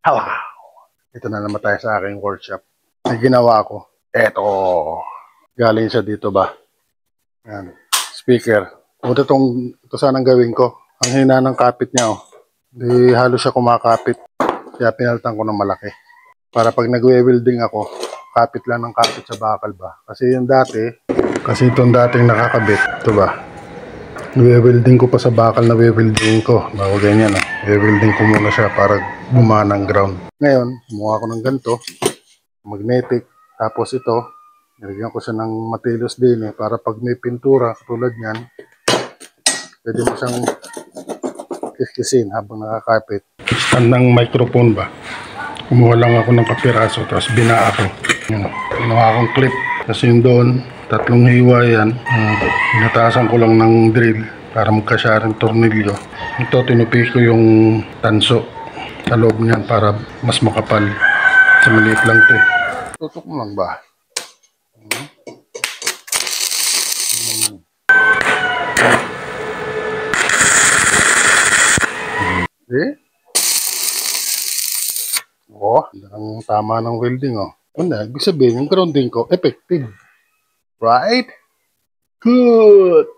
Hello! Ito na naman tayo sa aking workshop. Ang ginawa ko, eto. Galing siya dito ba? Yan. Speaker. Ito sanang gawin ko. Ang hina ng kapit niya, oh. Di halos siya kumakapit. Kaya pinalitan ko ng malaki. Para pag nagwe-welding ako, kapit lang ng kapit sa bakal ba. Kasi itong dating nakakabit, ito ba? Nagwe-welding ko pa sa bakal na we-welding ko. Bago ganyan, oh. We-welding ko muna siya para gumana ng ground. Ngayon, kumuha ko ng ganito, magnetic. Tapos ito, nilagyan ko siya ng matilos din para pag may pintura, katulad niyan, pwede mo siyang kiskisin habang nakakapit. Stand ng microphone ba? Kumuha lang ako ng kapiraso, tapos binaa ko. Kinuha akong clip. Kasi yun doon, 3 hiwa yan. Pinatasan ko lang ng drill para magkasya rin tornilyo. Ito, tinupi ko yung tanso sa loob niyan para mas makapal. Sa maliit lang ito. Tutok mo lang ba? Ang tama ng welding, oh. Ibig sabihin, yung grounding ko, effective. Right? Good!